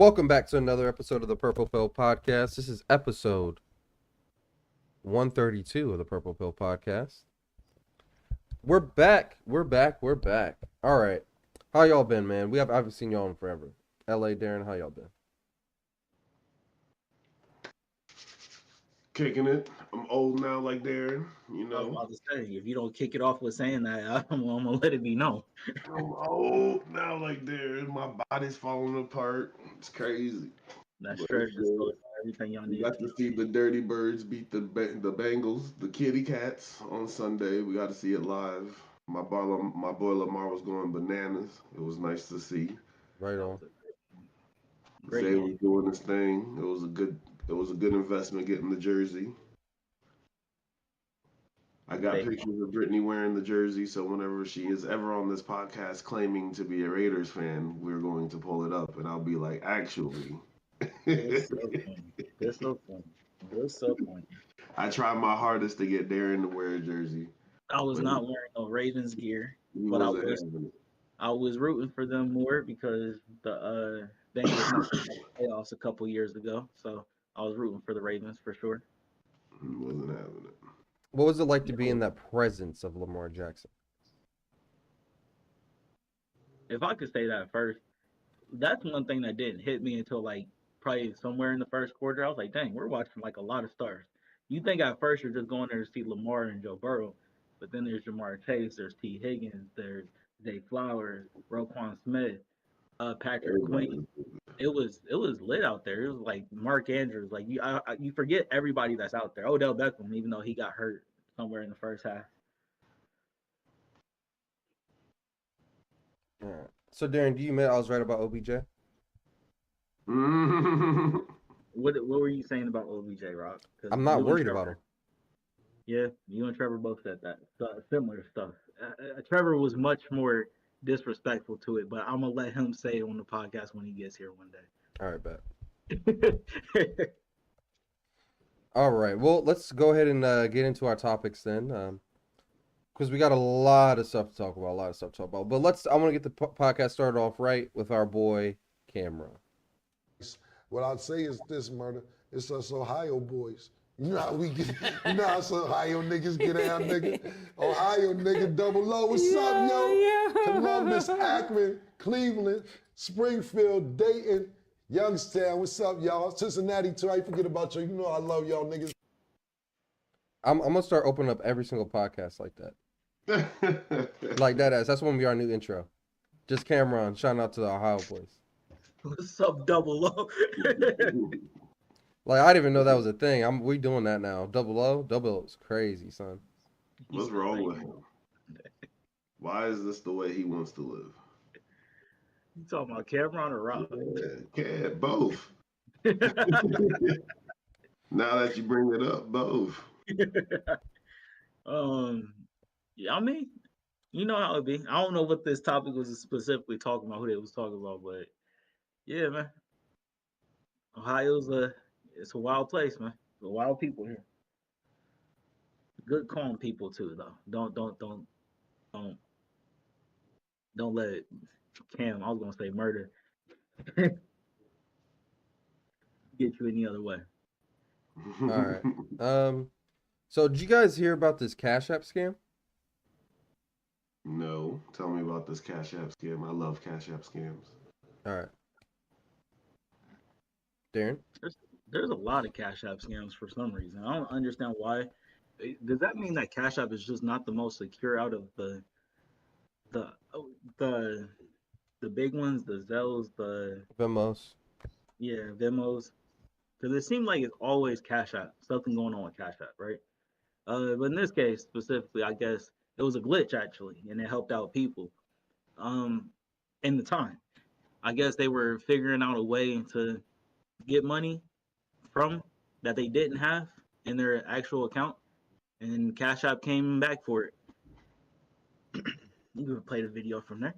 Welcome back to another episode of the Purple Pill Podcast. This is episode 132 of the Purple Pill Podcast. We're back. All right. How y'all been, man? I haven't seen y'all in forever. LA, Darren, how y'all been? Kicking it. I'm old now, like Darren. I was about to say, if you don't kick it off with saying that, I'm gonna let it be known. I'm old now, like Darren. My body's falling apart. It's crazy. That But stretch it's is good. everything y'all We need. got to see the Dirty Birds beat the Bengals, the Kitty Cats on Sunday. We got to see it live. My boy Lamar was going bananas. It was nice to see. Right That on. was a great Zay was game. doing his thing. It was a good investment getting the jersey. I got They, pictures of Brittany wearing the jersey, so whenever she is ever on this podcast claiming to be a Raiders fan, we're going to pull it up, and I'll be like, actually. good stuff, man. Good stuff, man. Good stuff, man. I tried my hardest to get Darren to wear a jersey, I was but not wearing no Ravens gear, he but wasn't having it. I was rooting for them more because the Bengals knocked out the playoffs a couple years ago, so I was rooting for the Ravens for sure. He wasn't having it. What was it like to be in that presence of Lamar Jackson? If I could say that first, that's one thing that didn't hit me until like probably somewhere in the first quarter. I was like, dang, we're watching like a lot of stars. You think at first you're just going there to see Lamar and Joe Burrow, but then there's Jamar Chase, there's T. Higgins, there's Zay Flowers, Roquan Smith, Patrick Queen. Everybody. It was lit out there. It was like Mark Andrews. Like you forget everybody that's out there. Odell Beckham, even though he got hurt somewhere in the first half. All right. So, Darren, do you admit I was right about OBJ? What were you saying about OBJ, Rock? 'Cause I'm not you and worried Trevor- about him. Yeah, you and Trevor both said that. Similar stuff. Trevor was much more disrespectful to it, but I'm gonna let him say it on the podcast when he gets here one All right, bet. day. All right. Well, let's go ahead and get into our topics then. Because we got a lot of stuff to talk about. But I want to get the podcast started off right with our boy Cameron. What I'd say is this, murder. It's us Ohio boys. You know how we get, you know how us Ohio niggas get down, nigga. Ohio nigga, double O. What's up, yo? Columbus, Akron, Cleveland, Springfield, Dayton, Youngstown. What's up, y'all? Cincinnati too. I forget about you. You know I love y'all niggas. I'm gonna start opening up every single podcast like that. Like that ass. That's gonna be our new intro. Just Cameron. Shout out to the Ohio boys. What's up, Double O? Like I didn't even know that was a thing. We doing that now. Double O is crazy, son. What's wrong with him? Why is this the way he wants to live? You talking about Cameron or Rob? Yeah, both. Now that you bring it up, both. Yeah, I mean, you know how it be. I don't know what this topic was specifically talking about, who they was talking about, but yeah, man. Ohio's it's a wild place, man. It's a wild people here. Good calm people too, though. Don't don't let it Cam, I was gonna say murder get you any other way. All right. So did you guys hear about this Cash App scam? No. Tell me about this Cash App scam. I love Cash App scams. All right. Darren? There's a lot of Cash App scams for some reason. I don't understand why. Does that mean that Cash App is just not the most secure out of the the the big ones, the Zells, the Vimos. Vimos? Because it seemed like it's always Cash App, something going on with Cash App, right? But in this case specifically, I guess it was a glitch actually, and it helped out people. In the time, I guess they were figuring out a way to get money from that they didn't have in their actual account, and Cash App came back for it. You can play the video from there.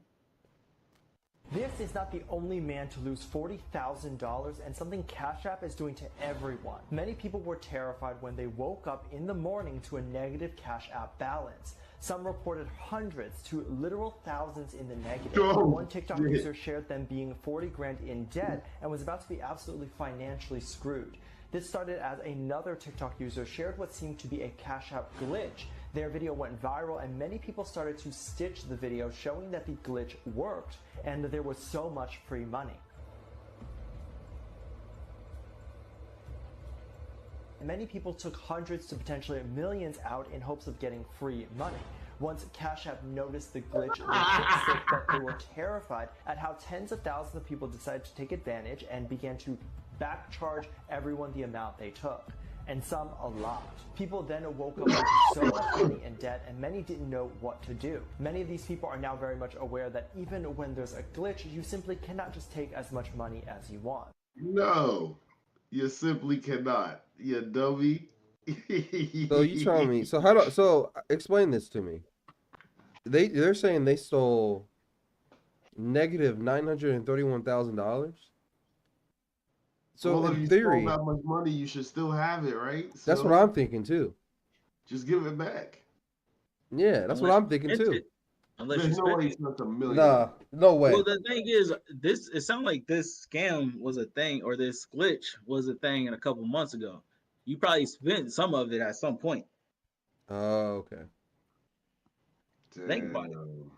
This is not the only man to lose $40,000 and something Cash App is doing to everyone. Many people were terrified when they woke up in the morning to a negative Cash App balance. Some reported hundreds to literal thousands in the negative. Oh, One TikTok shit. user shared them being 40 grand in debt and was about to be absolutely financially screwed. This started as another TikTok user shared what seemed to be a Cash App glitch. Their video went viral and many people started to stitch the video showing that the glitch worked and that there was so much free money. Many people took hundreds to potentially millions out in hopes of getting free money. Once Cash App noticed the glitch, they fixed it, but they were terrified at how tens of thousands of people decided to take advantage and began to back charge everyone the amount they took, and some a lot. People then woke up with so much money in debt, and many didn't know what to do. Many of these people are now very much aware that even when there's a glitch, you simply cannot just take as much money as you want. No, you simply cannot. You dummy. So you telling me? So how do? So explain this to me. They're saying they stole negative $931,000. So well, if in you theory, stole that much money, you should still have it, right? that's So what I'm thinking too. just give it back. Yeah, that's what Unless I'm you thinking spent too. it. Unless There's you no way spent you it. spent $1 million. Nah, no way. Well, the thing is, it sounded like this scam was a thing, or this glitch was a thing a couple months ago. You probably spent some of it at some point. Oh, okay. Think about it. Damn.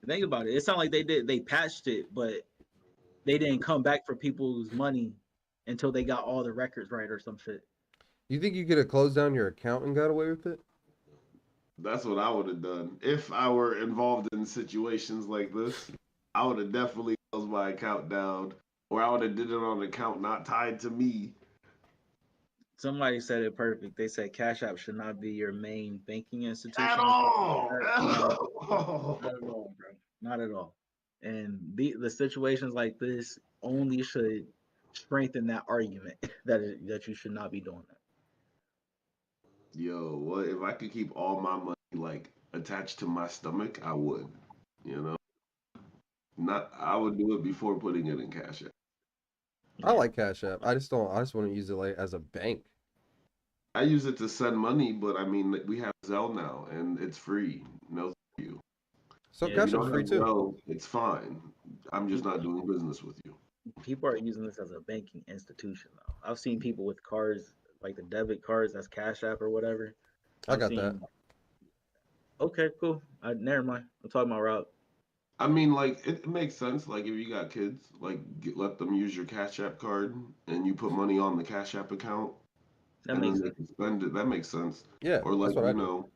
Think about it. It sounded like they patched it, but they didn't come back for people's money until they got all the records right or some shit. You think you could have closed down your account and got away with it? That's what I would have done. If I were involved in situations like this, I would have definitely closed my account down, or I would have did it on an account not tied to me. Somebody said it perfect. They said Cash App should not be your main banking institution. At all. Not at all, bro. Not at all. And the situations like this only should strengthen that argument that you should not be doing that. Yo, what if I could keep all my money like attached to my stomach? I would. You know, I would do it before putting it in Cash App. I like Cash App. I just want to use it like as a bank. I use it to send money, but I mean, we have Zelle now, and it's free. No, thank you. So Yeah, Cash If you App's don't free have too. Zelle, it's fine. I'm just not doing business with you. People are using this as a banking institution, though. I've seen people with cards, like the debit cards, that's Cash App or whatever. I I've got that. seen- Okay, cool. Never mind. I'm talking about route. I mean, like it makes sense. Like if you got kids, like let them use your Cash App card, and you put money on the Cash App account, That and makes then they sense. can spend it. That makes sense. Yeah, Or like that's what I you do. know,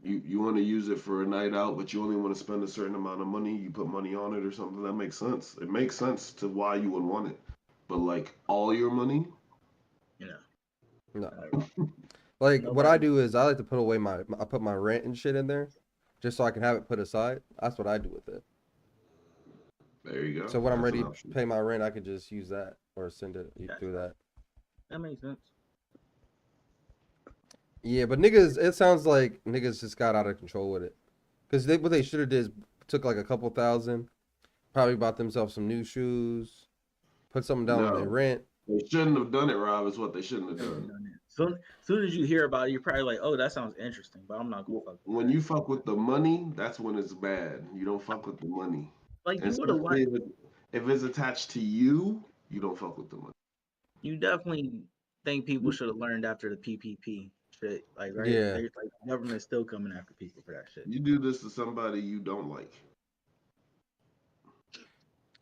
you want to use it for a night out, but you only want to spend a certain amount of money. You put money on it or something. That makes sense. It makes sense to why you would want it. But like all your money, You know. No. Like what I do is I like to put away I put my rent and shit in there, just so I can have it put aside. That's what I do with it. there you go. So when I'm That's an ready to option. pay my rent, I can just use that or send it through that. That makes sense. Yeah, but niggas, it sounds like niggas just got out of control with it. Cause what they should have did is took like a couple thousand, probably bought themselves some new shoes, put something down on their No. rent. They shouldn't have done it, Rob. Is what they shouldn't have done. Soon as you hear about it, you're probably like, "Oh, that sounds interesting," but I'm not gonna fuck. With When that. you fuck with the money, that's when it's bad. You don't fuck with the money. Like you And would have especially liked. if it's attached to you, you don't fuck with the money. You definitely think people should have learned after the PPP shit, like right? Yeah. Like the government's still coming after people for that shit. You do this to somebody you don't like.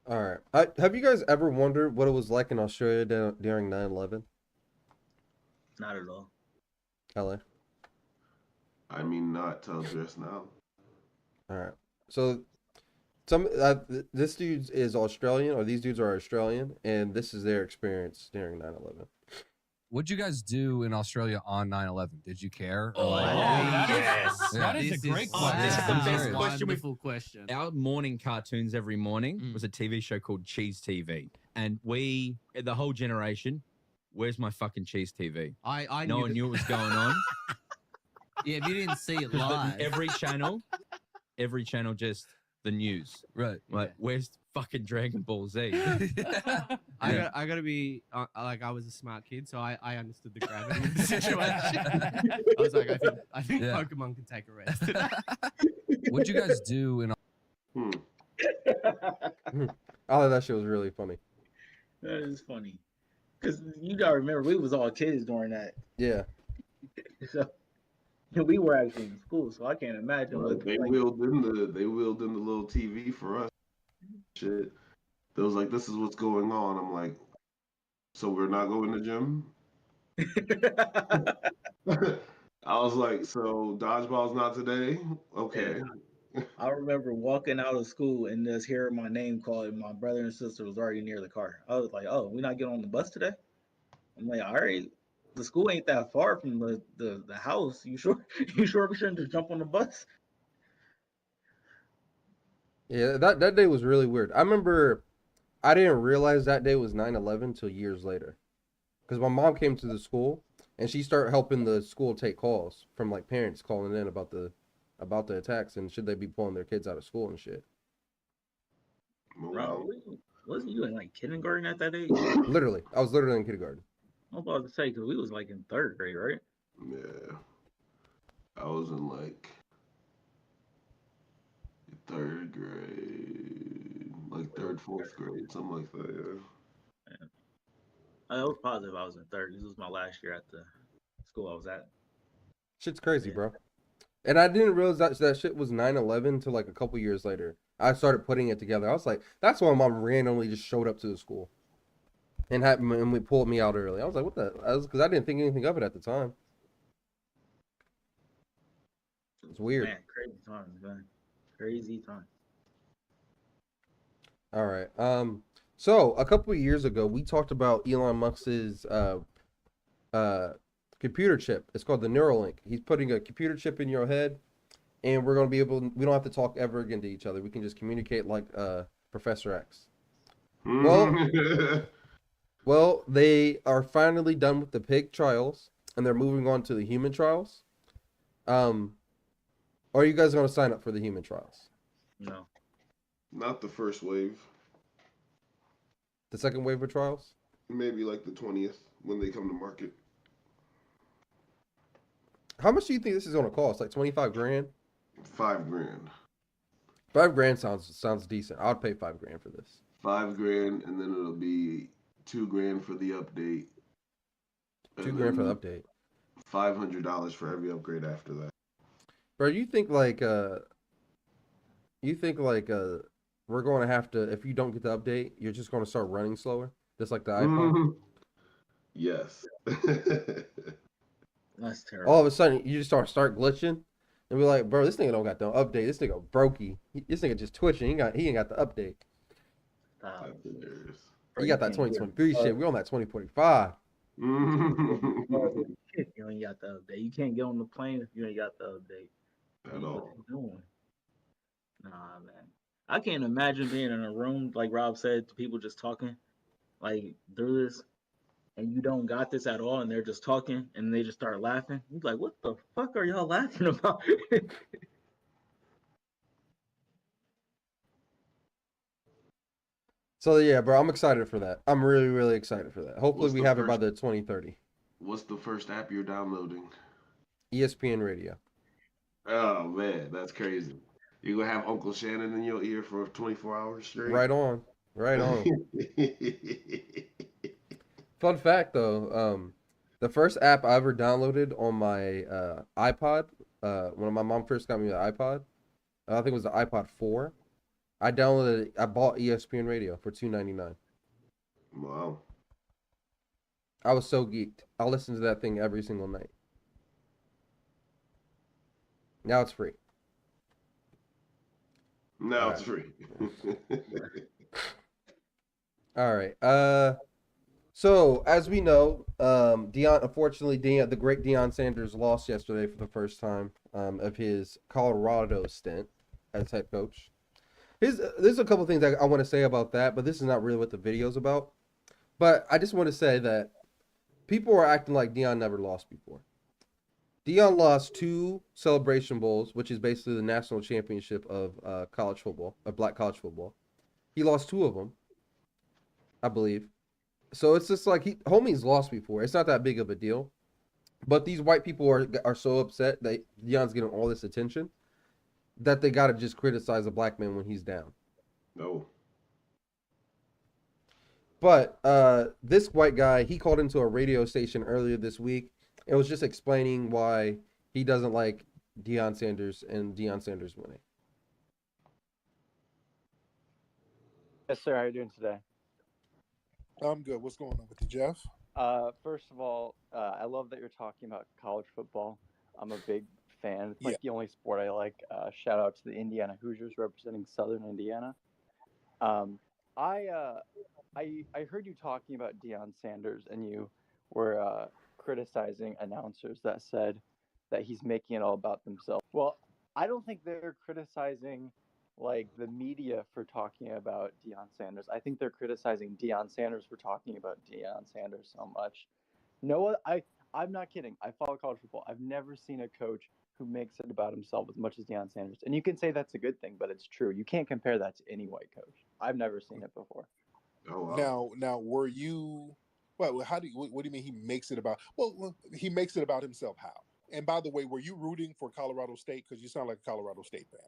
All right. Have you guys ever wondered what it was like in Australia during 9/11? Not at all. LA. I mean, not till just now. All right. So this dude is Australian, or these dudes are Australian, and this is their experience during 9/11. What'd you guys do in Australia on 9/11? Did you care? Or Oh, like- that is This a great is- question. this is the best question. Wonderful question. Our morning cartoons every morning Mm. was a TV show called Cheese TV. And we, the whole generation, where's my fucking Cheese TV? I No one knew what was going on. Yeah, if you didn't see it 'Cause live. every channel just the news. Right. Like, Yeah. where's fucking Dragon Ball Z. I gotta be like, I was a smart kid, so I understood the gravity of the situation. I was like, I think Yeah. Pokemon can take a rest. What'd you guys do in Hmm. I thought that shit was really funny. That is funny. Because you gotta remember, we was all kids during that. Yeah. So we were actually in school, so I can't imagine what They like, wheeled in the little TV for us. Shit. They was like, "This is what's going on." I'm like, "So we're not going to gym?" I was like, "So dodgeball's not today?" Okay. I remember walking out of school and just hearing my name called, and my brother and sister was already near the car. I was like, "Oh, we not getting on the bus today?" I'm like, "All right, the school ain't that far from the house. You sure? You sure we shouldn't just jump on the bus?" Yeah, that day was really weird. I remember I didn't realize that day was 9/11 till years later. Because my mom came to the school and she started helping the school take calls from like parents calling in about the attacks and should they be pulling their kids out of school and shit. Bro, wasn't you in like kindergarten at that age? Literally, I was literally in kindergarten. I'm about to say because we was like in third grade, right? Yeah. I was in like third grade, like third, fourth grade, something like that. Yeah. I was positive I was in third. This was my last year at the school I was at. Shit's crazy, Yeah. bro. And I didn't realize that shit was 9/11 until like a couple years later. I started putting it together. I was like, that's why mom randomly just showed up to the school and we pulled me out early. I was like, what the? Because I didn't think anything of it at the time. It's weird. Man, crazy times, man. Crazy times. All right. So a couple of years ago, we talked about Elon Musk's computer chip. It's called the Neuralink. He's putting a computer chip in your head, and we're gonna be able. We don't have to talk ever again to each other. We can just communicate like Professor X. Well, they are finally done with the pig trials, and they're moving on to the human trials. Are you guys gonna sign up for the human trials? No. Not the first wave. The second wave of trials? Maybe like the 20th when they come to market. How much do you think this is gonna cost? Like 25 grand? $5,000. 5 grand sounds decent. I'd pay 5 grand for this. $5,000, and then it'll be $2,000 for the update. 2 grand for the update. $500 for every upgrade after that. Bro, you think like we're going to have to, if you don't get the update, you're just going to start running slower, just like the iPhone. Yes. That's terrible. All of a sudden, you just start glitching, and be like, bro, this nigga don't got no update. This nigga brokey. This nigga just twitching. He ain't got the update. Stop. That's hilarious. Bro, He got that you can't 2023 get- shit. We on that 2045. Shit, you ain't got the update. You can't get on the plane if you ain't got the update. At What all. you doing? Nah, man. I can't imagine being in a room, like Rob said, to people just talking, like through this, and you don't got this at all, and they're just talking, and they just start laughing. You're like, what the fuck are y'all laughing about? So yeah, bro, I'm excited for that. I'm really, really excited for that. Hopefully What's we the have it by first- the 2030. What's the first app you're downloading? ESPN Radio. Oh man, that's crazy. You gonna have Uncle Shannon in your ear for 24 hours straight? Right on. Right on. Fun fact though, the first app I ever downloaded on my iPod, when my mom first got me the iPod, I think it was the iPod 4. I bought ESPN Radio for $2.99. Wow. I was so geeked. I listened to that thing every single night. Now it's free. Now it's free. All right. So as we know, unfortunately, the great Deion Sanders lost yesterday for the first time of his Colorado stint as head coach. There's a couple things I want to say about that, but this is not really what the video's about. But I just want to say that people are acting like Deion never lost before. Deion lost 2 Celebration Bowls, which is basically the national championship of college football, of black college football. He lost 2 of them, I believe. So it's just like homie's lost before. It's not that big of a deal. But these white people are so upset that Deion's getting all this attention that they got to just criticize a black man when he's down. No. But this white guy, he called into a radio station earlier this week. It was just explaining why he doesn't like Deion Sanders and Deion Sanders winning. Yes, sir. How are you doing today? I'm good. What's going on with you, Jeff? First of all, I love that you're talking about college football. I'm a big fan. It's like the only sport I like. Shout out to the Indiana Hoosiers representing Southern Indiana. I heard you talking about Deion Sanders, and you were criticizing announcers that said that he's making it all about themselves. Well, I don't think they're criticizing like the media for talking about Deion Sanders. I think they're criticizing Deion Sanders for talking about Deion Sanders so much. No, I'm not kidding. I follow college football. I've never seen a coach who makes it about himself as much as Deion Sanders. And you can say that's a good thing, but it's true. You can't compare that to any white coach. I've never seen it before. Oh, wow. Now, were you? Well, what do you mean he makes it about? Well, he makes it about himself. How? And by the way, were you rooting for Colorado State? Because you sound like a Colorado State fan.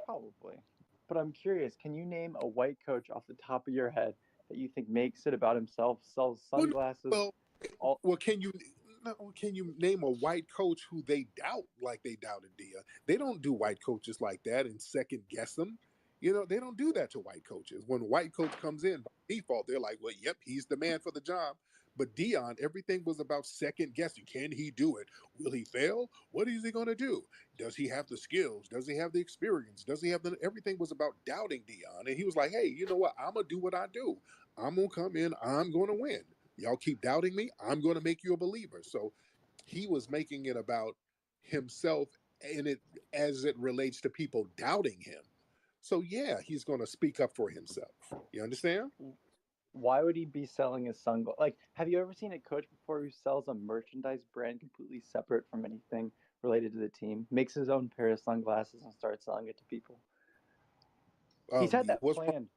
Probably. But I'm curious, can you name a white coach off the top of your head that you think makes it about himself, sells sunglasses? Well, can you name a white coach who they doubt like they doubted Dia? They don't do white coaches like that and second guess them. You know, they don't do that to white coaches. When a white coach comes in, by default, they're like, well, yep, he's the man for the job. But Deion, everything was about second guessing. Can he do it? Will he fail? What is he going to do? Does he have the skills? Does he have the experience? Does he have the... Everything was about doubting Deion. And he was like, hey, you know what? I'm going to do what I do. I'm going to come in. I'm going to win. Y'all keep doubting me. I'm going to make you a believer. So he was making it about himself and it as it relates to people doubting him. So yeah, he's going to speak up for himself. You understand? Why would he be selling his sunglasses? Like, have you ever seen a coach before who sells a merchandise brand completely separate from anything related to the team? Makes his own pair of sunglasses and starts selling it to people. He's had that planned.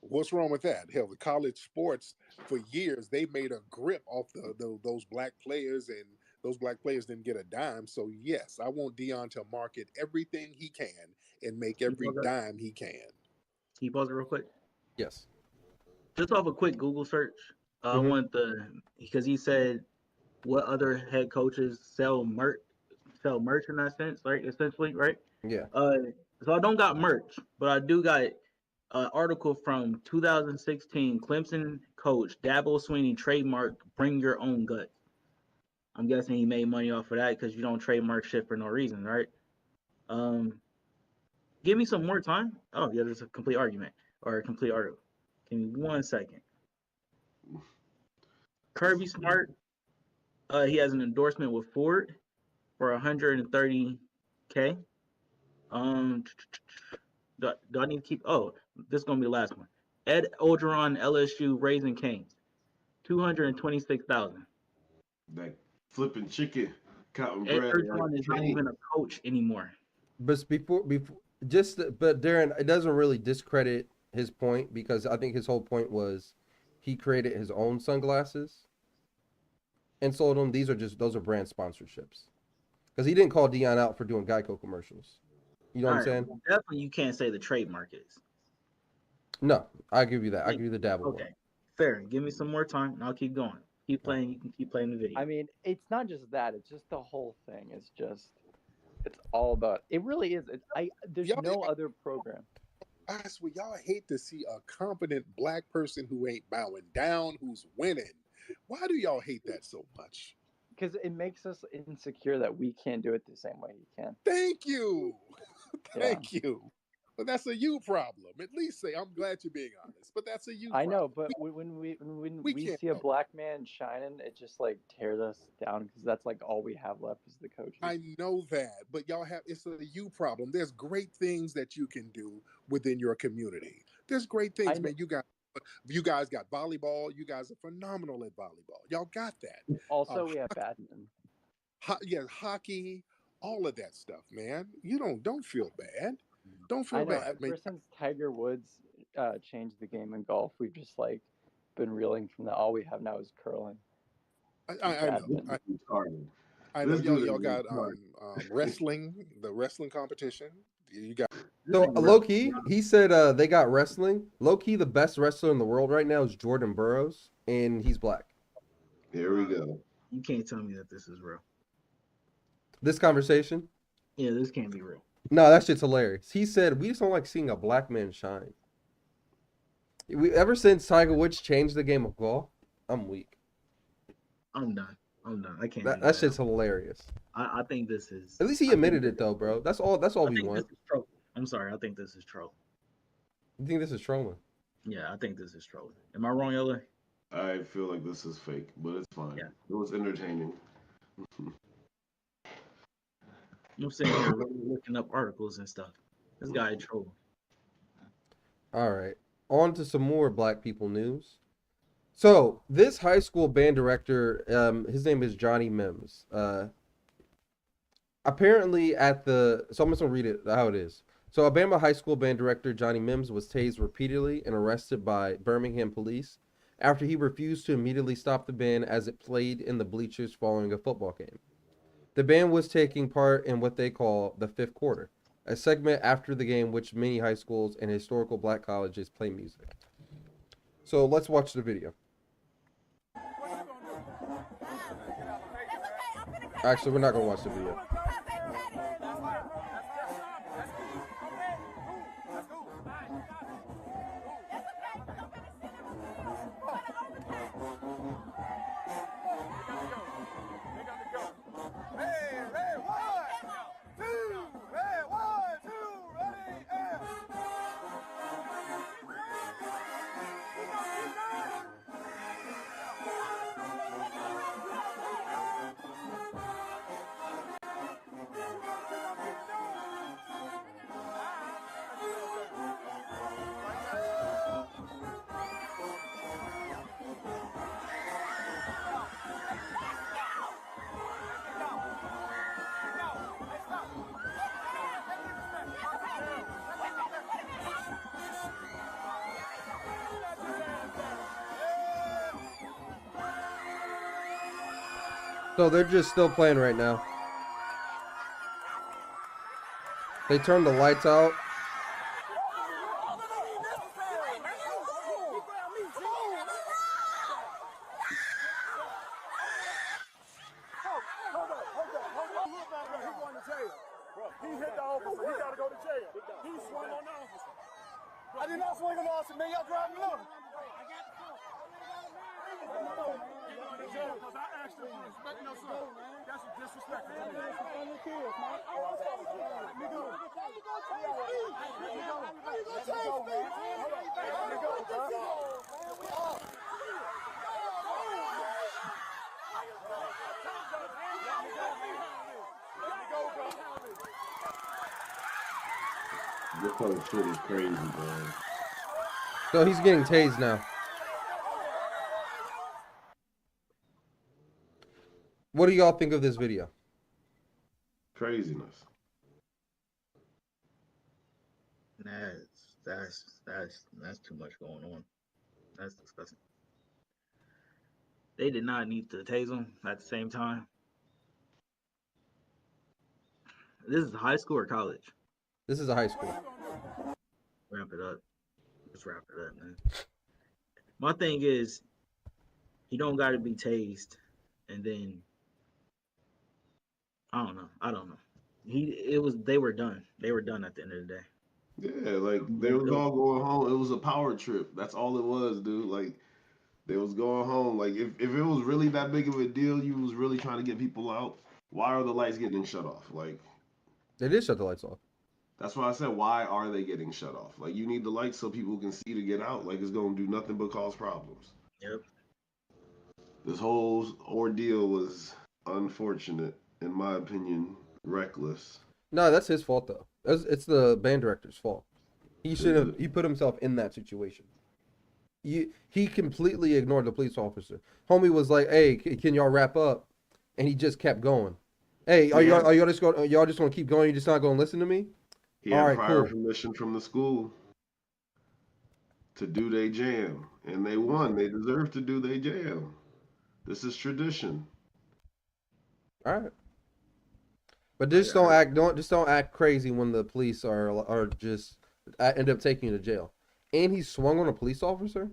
What's wrong with that? Hell, the college sports for years they made a grip off those black players, and those black players didn't get a dime. So yes, I want Deion to market everything he can and make every dime he can. Can you pause it real quick? Yes. Just off a quick Google search, I want because he said what other head coaches sell merch in that sense, right? Essentially, right? Yeah. So I don't got merch, but I do got an article from 2016 Clemson coach Dabo Swinney trademark "Bring Your Own Gut." I'm guessing he made money off of that because you don't trademark shit for no reason, right? Give me some more time. Oh yeah, there's a complete argument or a complete article. Give me 1 second. Kirby Smart, he has an endorsement with Ford for $130K. Do I need to keep? Oh, this is gonna be the last one. Ed Ogeron, LSU, Raising Cane's, $226,000. That flipping chicken, cotton Ed bread. Ogeron is not even a coach anymore. But but Darren, it doesn't really discredit his point because I think his whole point was he created his own sunglasses and sold them. Those are brand sponsorships because he didn't call Deion out for doing Geico commercials. You know what I'm saying? Well, definitely, you can't say the trademark is. No, I give you that. I give you the Dabo. Okay, fair. Give me some more time, and I'll keep going. Keep playing. You can keep playing the video. I mean, it's not just that. It's just the whole thing. It's all about. It really is. There's no other program. I swear, y'all hate to see a competent black person who ain't bowing down, who's winning. Why do y'all hate that so much? Because it makes us insecure that we can't do it the same way he can. Thank you. Thank you. But that's a you problem. At least say, I'm glad you're being honest. But that's a you problem. I know, but when we see a black man shining, it just like tears us down because that's like all we have left is the coaches. I know that, but y'all it's a you problem. There's great things that you can do within your community. There's great things, man. You guys got volleyball. You guys are phenomenal at volleyball. Y'all got that. Also, we have badminton. Hockey, all of that stuff, man. You don't feel bad. Don't I feel know. bad. Ever since Tiger Woods changed the game in golf, we've just like been reeling from that. All we have now is curling. I know. Badminton. I know This dude y'all is got retarded. wrestling, the wrestling competition. You got So low key, he said they got wrestling. Low key, the best wrestler in the world right now is Jordan Burroughs, and he's black. Here we go. You can't tell me that this is real. This conversation? Yeah, this can't be real. No, that shit's hilarious. He said we just don't like seeing a black man shine. Ever since Tiger Woods changed the game of golf, I'm weak. I'm done. I can't. That shit's hilarious. I think this is. At least he admitted it though, bro. That's all I we think want. this is troll. I'm sorry. I think this is troll. You think this is trolling? Yeah, I think this is trolling. Am I wrong, LA? I feel like this is fake, but it's fine. Yeah. It was entertaining. I'm sitting here looking up articles and stuff. This guy trolling. All right. On to some more black people news. So this high school band director, his name is Johnny Mims. Apparently so I'm just gonna read it how it is. So Alabama high school band director Johnny Mims was tased repeatedly and arrested by Birmingham police after he refused to immediately stop the band as it played in the bleachers following a football game. The band was taking part in what they call the fifth quarter, a segment after the game which many high schools and historical black colleges play music. So let's watch the video. Actually, we're not going to watch the video. So they're just still playing right now. They turned the lights out. He hit the officer. He got to go to jail. He swung on the officer. I did not swing on the officer, man. Y'all driving along. Because I asked you to respect your son. That's disrespectful. Let me go. This whole shit is crazy, man. So he's getting tased now. What do y'all think of this video? Craziness. That's too much going on. That's disgusting. They did not need to tase him at the same time. This is high school or college? This is a high school. Wrap it up. Let's wrap it up, man. My thing is, you don't got to be tased, and then I don't know. They were done. They were done at the end of the day. Yeah, like they was all going home. It was a power trip. That's all it was, dude. Like they was going home. Like if it was really that big of a deal, you was really trying to get people out. Why are the lights getting shut off? Like they did shut the lights off. That's why I said, why are they getting shut off? Like you need the lights so people can see to get out. Like it's gonna do nothing but cause problems. Yep. This whole ordeal was unfortunate, in my opinion, reckless. No, that's his fault though. It's the band director's fault. He should have. He put himself in that situation. He completely ignored the police officer. Homie was like, "Hey, can y'all wrap up?" And he just kept going. Hey, are y'all just gonna keep going? You're just not gonna listen to me? He All had right, prior cool. permission from the school to do their jam, and they won. They deserve to do their jam. This is tradition. All right. But just don't act crazy when the police are just end up taking you to jail. And he swung on a police officer.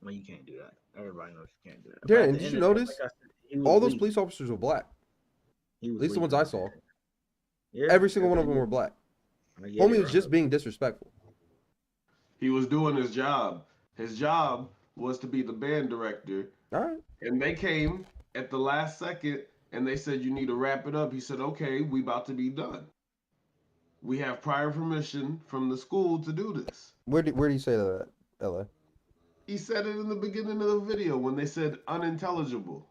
Well, you can't do that. Everybody knows you can't do that. But Darren, at the did end you of the day, notice like I said, he was all those legal. police officers were black? He At was least the ones legal. I saw. Yeah, Every single one of them were black. I get Homie it, was just Rob. being disrespectful. He was doing his job. His job was to be the band director. All right. And they came at the last second and they said, you need to wrap it up. He said, okay, we about to be done. We have prior permission from the school to do this. Where do you say that, LA? He said it in the beginning of the video when they said unintelligible.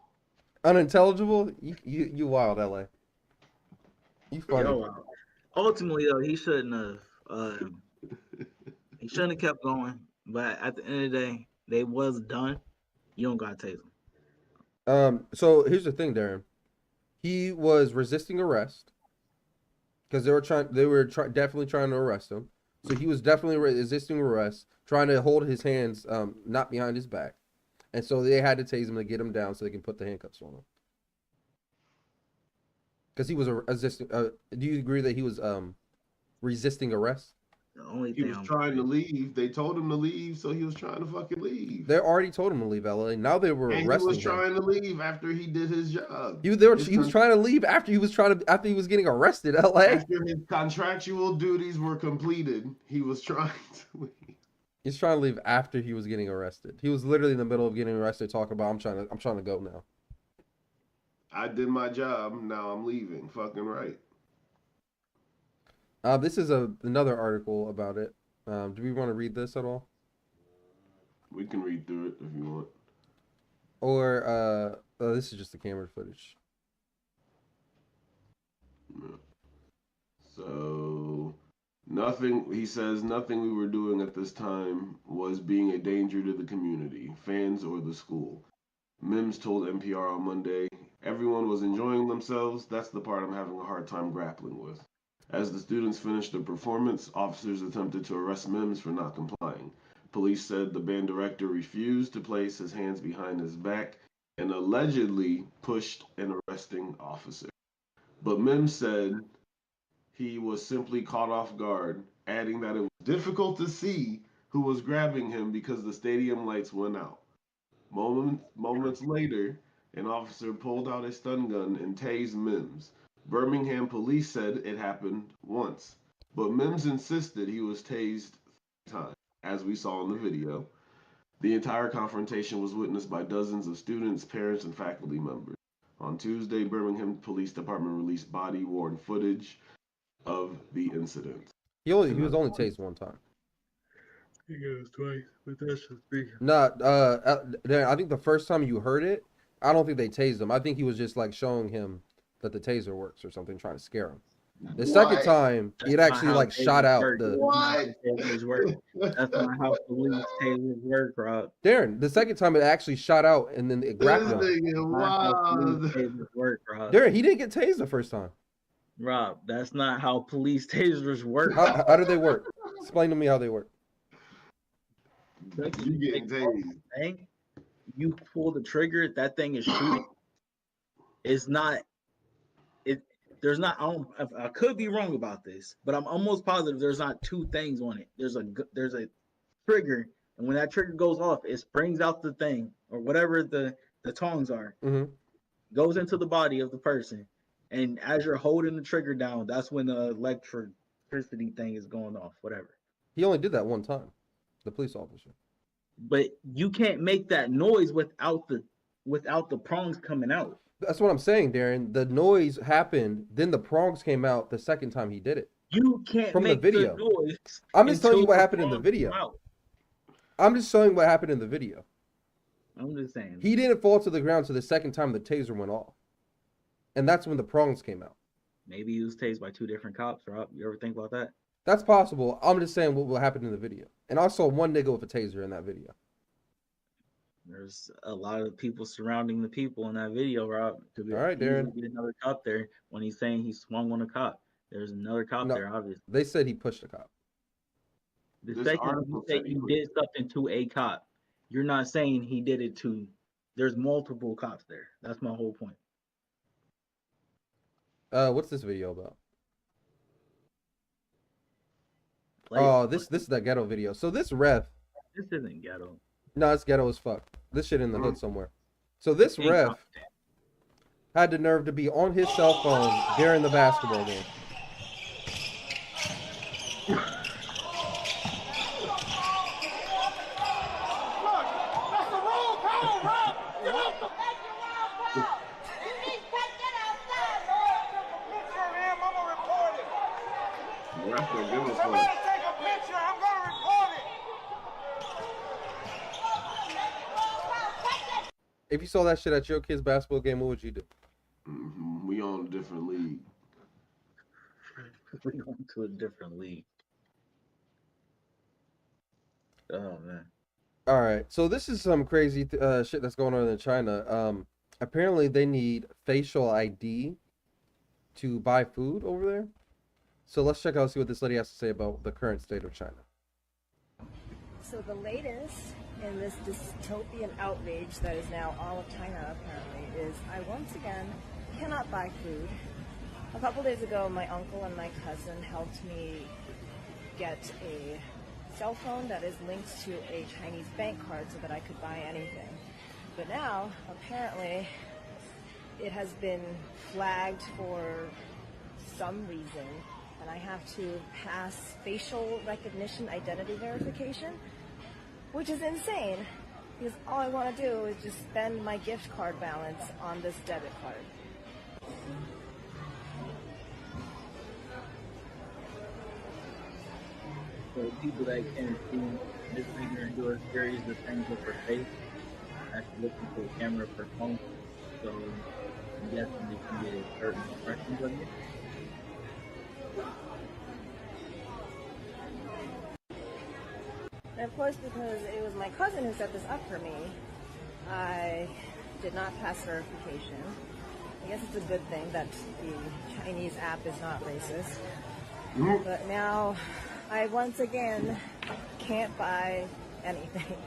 Unintelligible? You wild, LA. You funny. Yo, wow. Ultimately, though, he shouldn't have. He shouldn't have kept going. But at the end of the day, they was done. You don't gotta tase them. So here's the thing, Darren. He was resisting arrest because they were definitely trying to arrest him. So he was definitely resisting arrest, trying to hold his hands not behind his back, and so they had to tase him to get him down so they can put the handcuffs on him. Because he was resisting. Do you agree that he was resisting arrest? The only He thing was I'm trying to leave. They told him to leave, so he was trying to fucking leave. They already told him to leave LA. Now they were And he arresting was him. trying to leave after he did his job. He was trying to leave after he was getting arrested. LA. After his contractual duties were completed, he was trying to leave. He's trying to leave after he was getting arrested. He was literally in the middle of getting arrested, talking about I'm trying to go now. I did my job. Now I'm leaving. Fucking right. This is another article about it. Do we want to read this at all? We can read through it if you want. Or this is just the camera footage. Yeah. So he says nothing we were doing at this time was being a danger to the community, fans, or the school. Mims told NPR on Monday, everyone was enjoying themselves. That's the part I'm having a hard time grappling with. As the students finished their performance, officers attempted to arrest Mims for not complying. Police said the band director refused to place his hands behind his back and allegedly pushed an arresting officer. But Mims said he was simply caught off guard, adding that it was difficult to see who was grabbing him because the stadium lights went out. Moments later, an officer pulled out a stun gun and tased Mims. Birmingham police said it happened once, but Mims insisted he was tased 3 times, as we saw in the video. The entire confrontation was witnessed by dozens of students, parents, and faculty members. On Tuesday, Birmingham Police Department released body-worn footage of the incident. He was only tased one time. He goes twice, but that's just big. Darren, I think the first time you heard it, I don't think they tased him. I think he was just like showing him that the taser works or something, trying to scare him. The second time, it actually like shot out the. That's not how police tasers work, Rob. Darren, the second time it actually shot out and then it grabbed him. Darren, he didn't get tased the first time. Rob, that's not how police tasers work. How do they work? Explain to me how they work. You getting tased. You pull the trigger, that thing is shooting. It's not. There's not. I could be wrong about this, but I'm almost positive there's not 2 things on it. There's a trigger, and when that trigger goes off, it springs out the thing or whatever the tongs are. Mm-hmm. Goes into the body of the person, and as you're holding the trigger down, that's when the electricity thing is going off. Whatever. He only did that one time, the police officer. But you can't make that noise without the prongs coming out. That's what I'm saying, Darren. The noise happened, then the prongs came out the second time he did it. You can't from make the video. the noise. I'm just telling you what until happened in the prongs video. come out. I'm just showing what happened in the video. I'm just saying. He didn't fall to the ground to the second time the taser went off. And that's when the prongs came out. Maybe he was tased by 2 different cops, Rob. You ever think about that? That's possible. I'm just saying what happened in the video. And I saw one nigga with a taser in that video. There's a lot of people surrounding the people in that video, Rob. All right, Darren. Be another cop there when he's saying he swung on a cop. There's another cop No, there, obviously. they said he pushed a cop. The This second you article say said he you was. did something to a cop, you're not saying he did it to. There's multiple cops there. That's my whole point. What's this video about? Like, Oh, this is that ghetto video. So this ref, this isn't ghetto. no, it's ghetto as fuck. This shit in the hood somewhere. So this Ain't ref competent. had the nerve to be on his cell phone during the basketball game. The ref don't give a Somebody fuck. take a picture. I'm gonna record it. If you saw that shit at your kid's basketball game, what would you do? We on a different league. We're going to a different league. Oh man. All right, so this is some crazy shit that's going on in China. Apparently they need facial ID to buy food over there. So let's check out and see what this lady has to say about the current state of China. So the latest in this dystopian outrage that is now all of China apparently is I once again cannot buy food. A couple days ago, my uncle and my cousin helped me get a cell phone that is linked to a Chinese bank card so that I could buy anything. But now, apparently, it has been flagged for some reason, and I have to pass facial recognition identity verification, which is insane, because all I want to do is just spend my gift card balance on this debit card. So people that can't see this finger and do a series of things with their face, actually looking for the camera for phone. So I'm guessing they can get certain impressions of you. And of course, because it was my cousin who set this up for me, I did not pass verification. I guess it's a good thing that the Chinese app is not racist. But now I once again can't buy anything.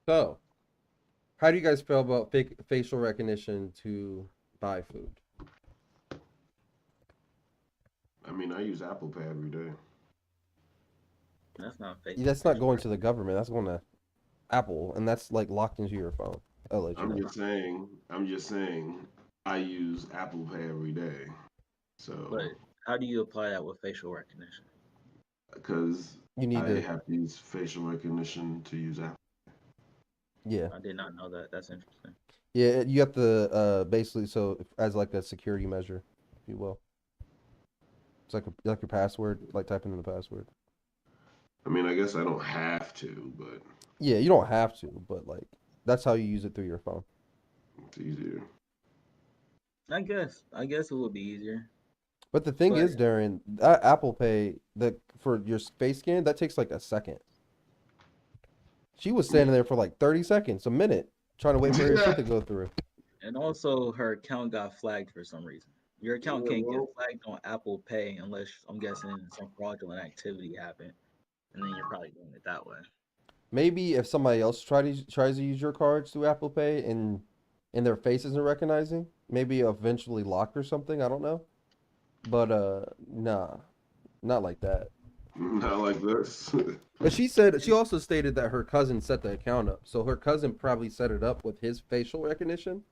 So, how do you guys feel about facial recognition to buy food? I mean, I use Apple Pay every day. That's not fake. That's not going to the government. That's going to Apple, and that's like locked into your phone. I'm just saying, I use Apple Pay every day. So, But how do you apply that with facial recognition? because You need I to, have to use facial recognition to use Apple. yeah, I did not know that. That's interesting. yeah. You have to basically as like a security measure, if you will. It's like your password, like typing in the password. I mean, I guess I don't have to, but Yeah, you don't have to, but like that's how you use it through your phone. it's easier. I guess it would be easier. But the thing is, But Darren, that Apple Pay for your face scan, that takes like a second. She was standing there for like 30 seconds, a minute, trying to wait for her shit to go through. and also her account got flagged for some reason. Your account Yeah, can't get well, flagged on Apple Pay unless I'm guessing some fraudulent activity happened, and then you're probably doing it that way. Maybe if somebody else tries to use your cards through Apple Pay and their face isn't recognizing, maybe eventually locked or something. I don't know. But nah, not like that. not like this. But she also stated that her cousin set the account up. So her cousin probably set it up with his facial recognition.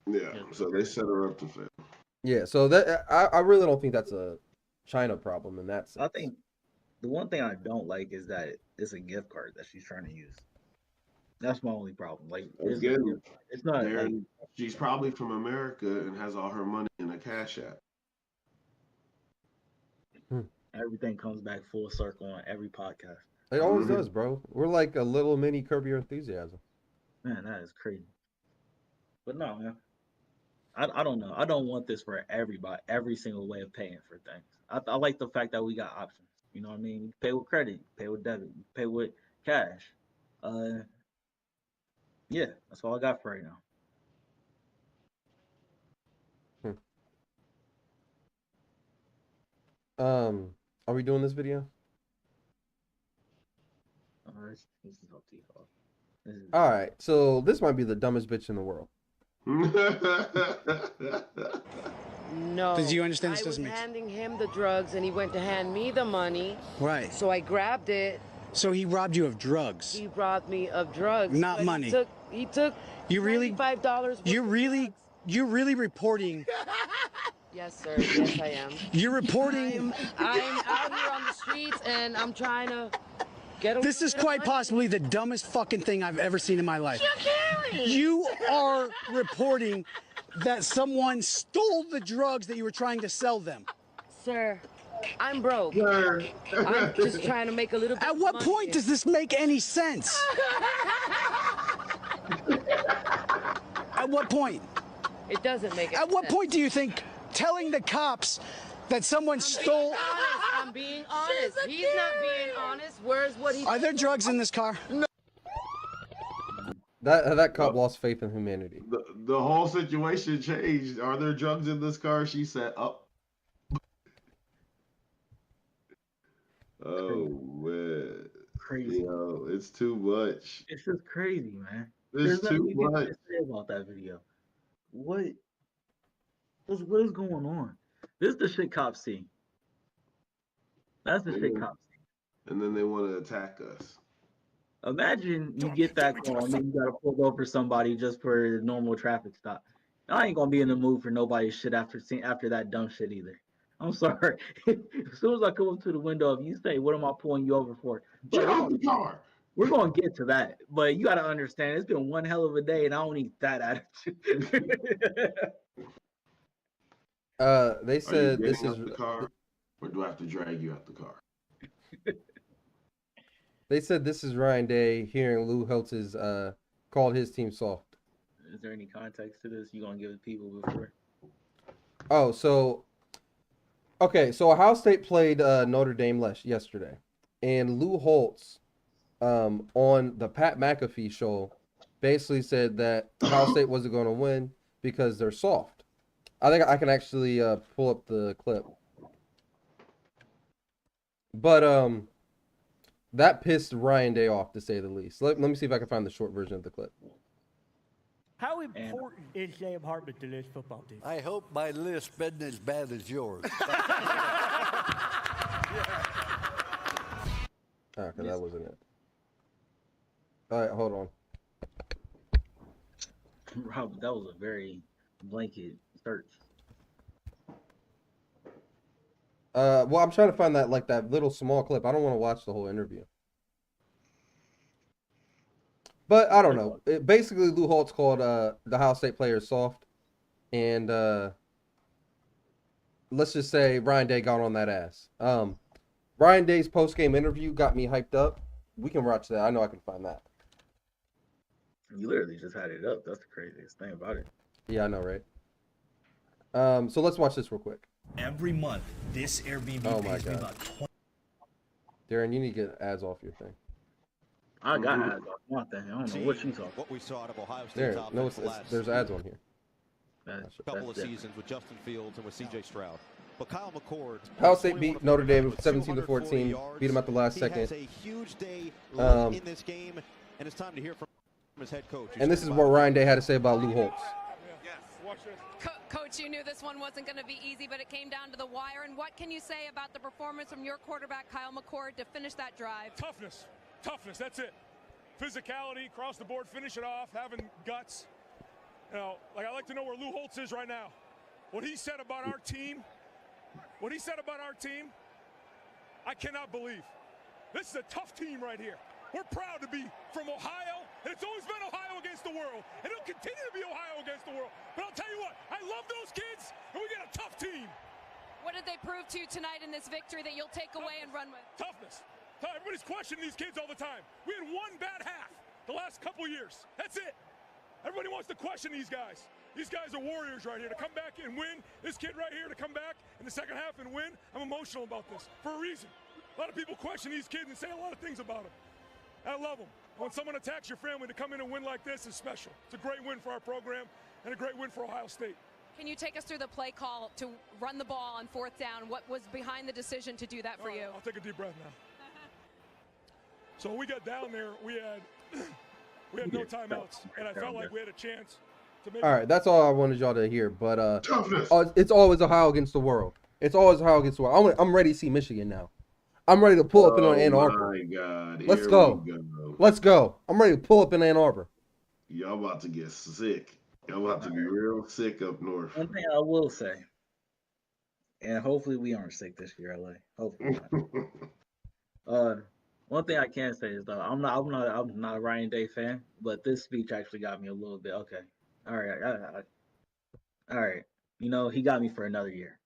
Yeah, so they set her up to fail. Yeah, so that I really don't think that's a China problem in that sense. I think the one thing I don't like is that it's a gift card that she's trying to use. That's my only problem. Like, it's a Again, gift card. It's not like Darren, she's probably from America and has all her money in a Cash App. everything comes back full circle on every podcast. It always does, bro. We're like a little mini Curb Your Enthusiasm. Man, that is crazy. But no, man. I don't know. I don't want this for everybody, every single way of paying for things. I like the fact that we got options. You know what I mean? You pay with credit, you pay with debit, you pay with cash. Yeah, that's all I got for right now. Are we doing this video? This is up to y'all. This is- All right. So this might be the dumbest bitch in the world. No. Did you understand I this was doesn't make sense? handing him the drugs and he went to hand me the money. Right. So I grabbed it. So he robbed you of drugs. He robbed me of drugs. Not but money. He took You really $95. You're really reporting. Yes, sir. Yes, I am. You're reporting. I'm out here on the streets and I'm trying to get a This is quite possibly the dumbest fucking thing I've ever seen in my life. Shakiri! You are reporting that someone stole the drugs that you were trying to sell them. Sir, I'm broke. I'm just trying to make a little bit At of what money point here. does this make any sense? At what point? It doesn't make it. At what point do you think telling the cops that someone stole... I'm being honest. He's not being honest. Where's what he... Are there drugs in this car? That cop lost faith in humanity. The whole situation changed. Are there drugs in this car? She said, "Up." Oh man, Crazy. Yo, it's too much. It's just crazy, man. It's There's nothing too you can much. say about that video. What is going on? This is the shit cops see. That's the shit cops see. And then they want to attack us. Imagine you get that call and then you gotta pull over somebody just for a normal traffic stop. I ain't gonna be in the mood for nobody's shit after that dumb shit either. I'm sorry. As soon as I come up to the window, if you say, "What am I pulling you over for?" Get out the car. We're gonna get to that, but you gotta understand it's been one hell of a day, and I don't need that attitude. They said Are you this getting is out the car, or do I have to drag you out the car? They said this is Ryan Day hearing Lou Holtz's called his team soft. Is there any context to this you gonna give the people before? Oh, so okay, so Ohio State played Notre Dame yesterday, and Lou Holtz on the Pat McAfee show basically said that Ohio State wasn't going to win because they're soft. I think I can actually pull up the clip, but that pissed Ryan Day off, to say the least. Let me see if I can find the short version of the clip. How important is Sam Hartman to this football team? I hope my list isn't as bad as yours. Okay, that wasn't it. All right, hold on. Rob, that was a very blanket search. Well, I'm trying to find that little small clip. I don't want to watch the whole interview. But I don't know. Basically, Lou Holtz called the Ohio State players soft, and let's just say Ryan Day got on that ass. Ryan Day's post-game interview got me hyped up. We can watch that. I know I can find that. You literally just had it up. That's the craziest thing about it. Yeah, I know, right? So let's watch this real quick. Every month, this Airbnb Oh my pays me God. about 20. Darren, you need to get ads off your thing. I got ads on one thing. I don't know what you talking. What we saw out of Ohio State's There, offense no, the last there's ads on here. couple of seasons with Justin Fields and with C.J. Stroud. But Kyle McCord, Ohio State beat Notre Dame 17-14. Beat them at the last he second. has a huge day left in this game, and it's time to hear from his head coach. And this is what Ryan Day had to say about Lou Holtz. Coach, you knew this one wasn't going to be easy, but it came down to the wire. And what can you say about the performance from your quarterback, Kyle McCord, to finish that drive? Toughness, that's it. Physicality, across the board, finish it off, having guts. You know, like I like to know where Lou Holtz is right now. What he said about our team, I cannot believe. This is a tough team right here. We're proud to be from Ohio, and it's always been Ohio against the world, and it'll continue to be Ohio against the world. But I'll tell you what, I love those kids, and we got a tough team. What did they prove to you tonight in this victory that you'll take away and run with? Toughness. Everybody's questioning these kids all the time. We had one bad half the last couple years. That's it. Everybody wants to question these guys. These guys are warriors right here to come back and win. This kid right here to come back in the second half and win. I'm emotional about this for a reason. A lot of people question these kids and say a lot of things about them. I love them. When someone attacks your family, to come in and win like this is special. It's a great win for our program and a great win for Ohio State. Can you take us through the play call to run the ball on 4th down? What was behind the decision to do that for you? I'll take a deep breath now. So when we got down there, we had no timeouts, and I felt like we had a chance to make. All right, that's all I wanted y'all to hear. But it's always Ohio against the world. It's always Ohio against the world. I'm ready to see Michigan now. I'm ready to pull up in Ann Arbor. Oh my God! Let's Here go. we go. Let's go. I'm ready to pull up in Ann Arbor. Y'all about to get sick. Y'all about to be real sick up north. One thing I will say, and hopefully we aren't sick this year, LA. Hopefully not. One thing I can say is though, I'm not a Ryan Day fan, but this speech actually got me a little bit okay. All right, all right. You know, he got me for another year.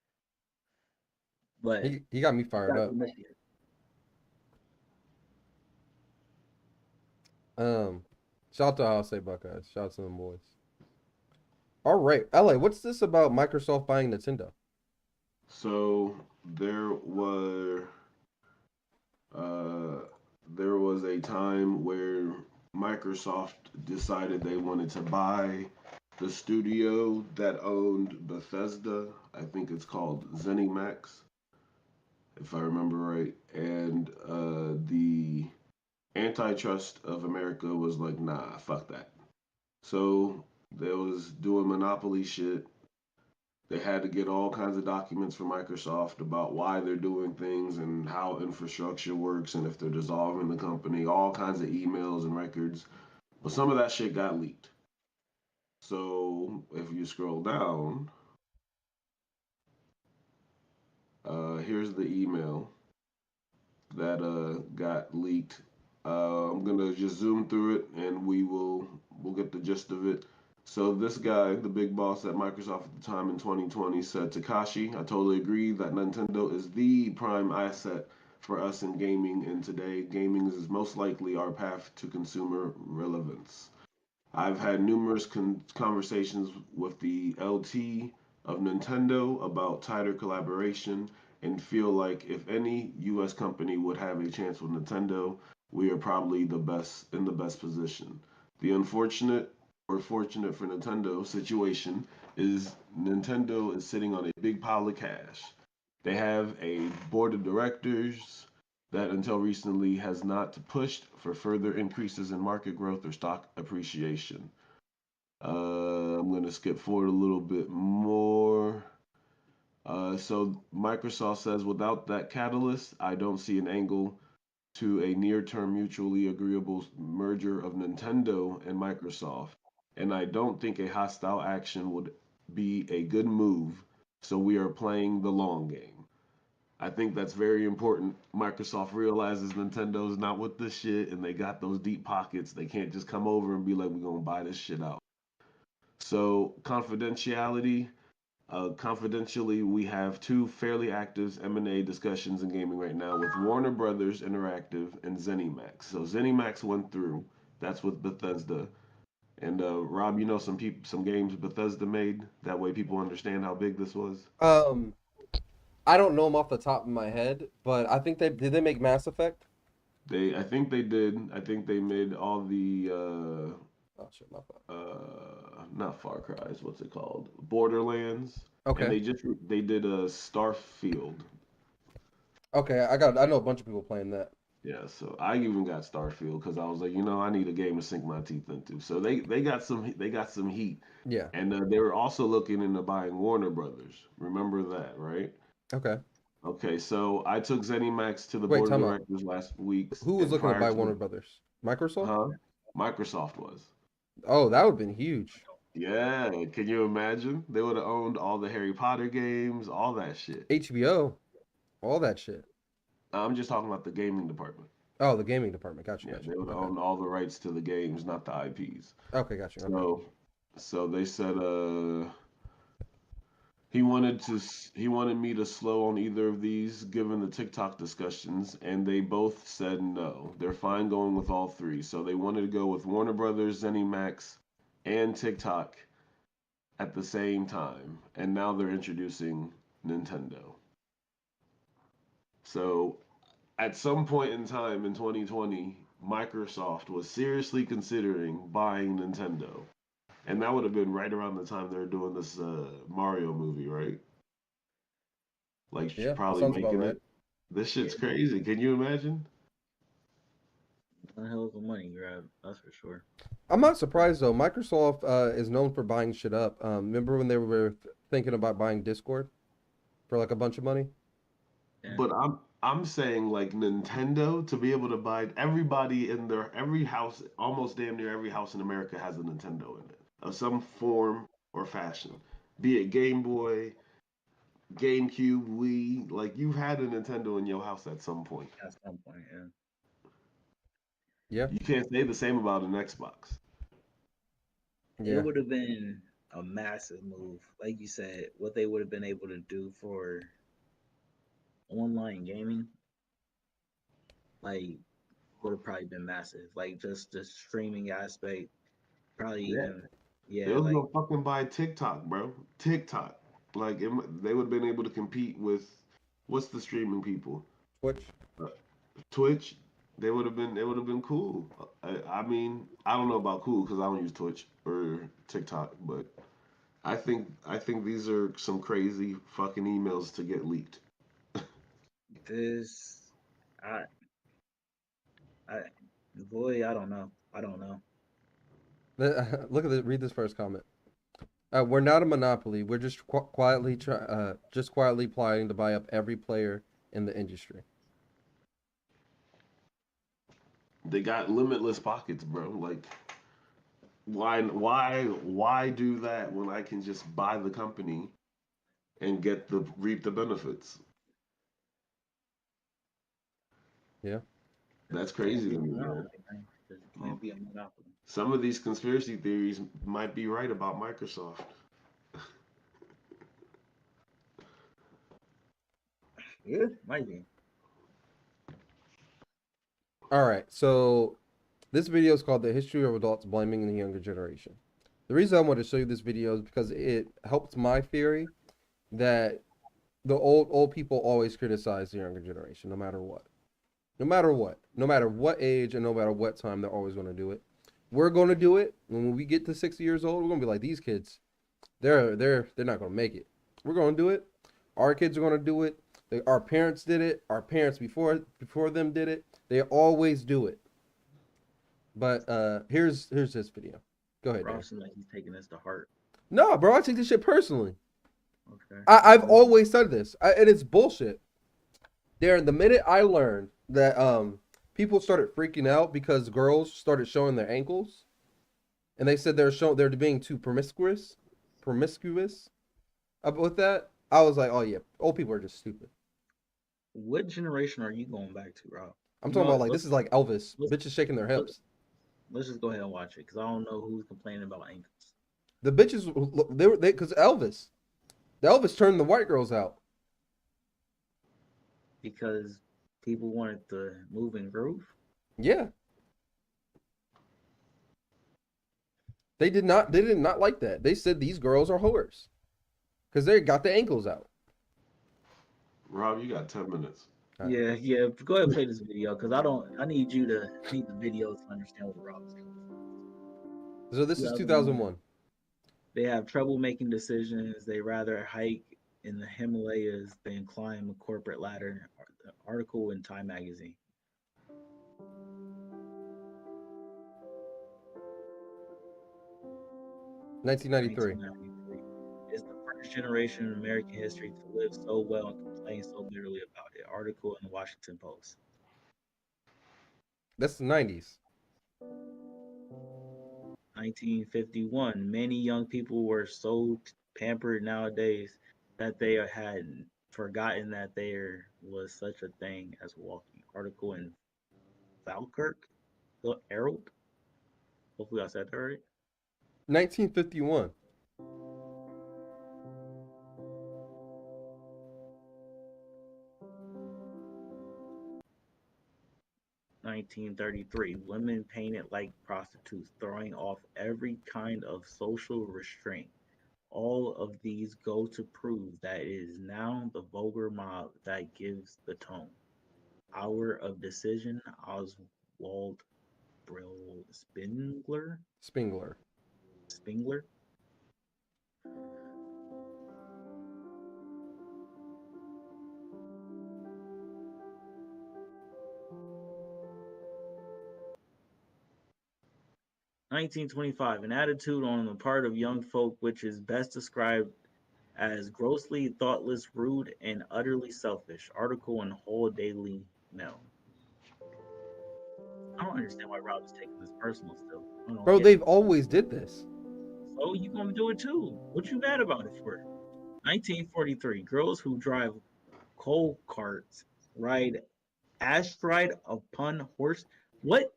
But he got me fired up. Shout out to Ohio State Buckeyes. Shout out to them boys. All right, LA, what's this about Microsoft buying Nintendo? So there was a time where Microsoft decided they wanted to buy the studio that owned Bethesda. I think it's called ZeniMax, if I remember right. And the antitrust of America was like, nah, fuck that. So they was doing monopoly shit. They had to get all kinds of documents from Microsoft about why they're doing things and how infrastructure works and if they're dissolving the company, all kinds of emails and records. But some of that shit got leaked. So if you scroll down, here's the email that got leaked. I'm gonna just zoom through it and we'll get the gist of it. So this guy, the big boss at Microsoft at the time in 2020, said, Takashi, I totally agree that Nintendo is the prime asset for us in gaming, and today gaming is most likely our path to consumer relevance. I've had numerous conversations with the LT of Nintendo about tighter collaboration and feel like if any US company would have a chance with Nintendo, we are probably the best position. The unfortunate or fortunate for Nintendo situation is Nintendo is sitting on a big pile of cash. They have a board of directors that until recently has not pushed for further increases in market growth or stock appreciation. I'm going to skip forward a little bit more. So Microsoft says, without that catalyst, I don't see an angle to a near-term mutually agreeable merger of Nintendo and Microsoft. And I don't think a hostile action would be a good move, so we are playing the long game. I think that's very important. Microsoft realizes Nintendo's not with this shit, and they got those deep pockets. They can't just come over and be like, we're going to buy this shit out. So confidentially, we have two fairly active M&A discussions in gaming right now with Warner Brothers Interactive and ZeniMax. So ZeniMax went through. That's with Bethesda. And Rob, you know some games Bethesda made. That way, people understand how big this was. I don't know them off the top of my head, but I think did they make Mass Effect? I think they did. I think they made all the not Far Cry's. What's it called? Borderlands. Okay. And they did a Starfield. Okay, I know a bunch of people playing that. Yeah, so I even got Starfield because I was like, I need a game to sink my teeth into. So they got some heat. Yeah. And they were also looking into buying Warner Brothers. Remember that, right? Okay. Okay, so I took ZeniMax to the board of directors last week. Who was looking to buy Warner Brothers? Microsoft? Huh? Microsoft was. Oh, that would have been huge. Yeah, can you imagine? They would have owned all the Harry Potter games, all that shit. HBO, all that shit. I'm just talking about the gaming department. Oh, the gaming department. Gotcha. Yeah, they would have owned all the rights to the games, not the IPs. Okay, gotcha. So they said he wanted me to slow on either of these given the TikTok discussions, and they both said no. They're fine going with all three. So they wanted to go with Warner Brothers, ZeniMax, and TikTok at the same time, and now they're introducing Nintendo. So at some point in time in 2020, Microsoft was seriously considering buying Nintendo. And that would have been right around the time they were doing this Mario movie, right? Like she's Yeah, that probably sounds about making right. it. This shit's crazy. Can you imagine? A hell of a money grab, that's for sure. I'm not surprised though. Microsoft is known for buying shit up. Remember when they were thinking about buying Discord for like a bunch of money? But I'm saying like Nintendo to be able to buy everybody in their every house, almost damn near every house in America has a Nintendo in it of some form or fashion. Be it Game Boy, GameCube, Wii, like you've had a Nintendo in your house at some point. At some point, yeah. Yeah. You can't say the same about an Xbox. Yeah. It would have been a massive move, like you said. What they would have been able to do for online gaming, like, would have probably been massive. Like just the streaming aspect, probably even, They yeah, was like gonna fucking buy TikTok, bro. TikTok. Like they would have been able to compete with what's the streaming people? Twitch. Twitch. They would have been. It would have been cool. I mean, I don't know about cool because I don't use Twitch or TikTok, but I think these are some crazy fucking emails to get leaked. this. I, boy, I don't know. I don't know. Look at this. Read this first comment. We're not a monopoly. We're just quietly plotting to buy up every player in the industry. They got limitless pockets, bro. Like, why do that when I can just buy the company and reap the benefits? Yeah. That's crazy to me, man. Can't be a monopoly. Some of these conspiracy theories might be right about Microsoft. Yeah, might be. All right. So this video is called "The History of Adults Blaming the Younger Generation." The reason I want to show you this video is because it helps my theory that the old people always criticize the younger generation, no matter what. No matter what age and no matter what time, they're always going to do it. We're going to do it when we get to 60 years old. We're going to be like, these kids, they're not going to make it. We're going to do it. Our kids are going to do it. Our parents did it. Our parents before them did it. They always do it. But here's this video. Go ahead. Ross seems like he's taking this to heart. No, bro, I take this shit personally. Okay. I've always said this, and it's bullshit. Darren, the minute I learned that people started freaking out because girls started showing their ankles, and they said they're being too promiscuous about that, I was like, oh yeah, old people are just stupid. What generation are you going back to, Rob? I'm talking about like this is like Elvis, bitches shaking their hips. Let's just go ahead and watch it because I don't know who's complaining about ankles. The bitches, they because Elvis turned the white girls out. Because people wanted to move and groove. Yeah. They did not like that. They said these girls are whores because they got the ankles out. Rob, you got 10 minutes. Yeah. Go ahead and play this video because I need you to see the video to understand what Rob is coming from. So this is 2001. They have trouble making decisions. They rather hike in the Himalayas than climb a corporate ladder. Article in Time magazine. $1993. It's the first generation in American history to live so well and complain so bitterly about it. Article in the Washington Post. That's the 90s. 1951. Many young people were so pampered nowadays that they had forgotten that there was such a thing as walking. Article in Falkirk Herald. Hopefully I said that right. 1951. (1933) Women painted like prostitutes, throwing off every kind of social restraint. All of these go to prove that it is now the vulgar mob that gives the tone. Hour of Decision, Oswald Brill Spengler. Spengler. (1925) An attitude on the part of young folk which is best described as grossly thoughtless, rude, and utterly selfish. Article in Whole Daily Mail. I don't understand why Rob is taking this personal still. I don't Bro, get they've it. always did this. So you gonna do it too? What you mad about it for? 1943. Girls who drive coal carts ride astride upon horse. What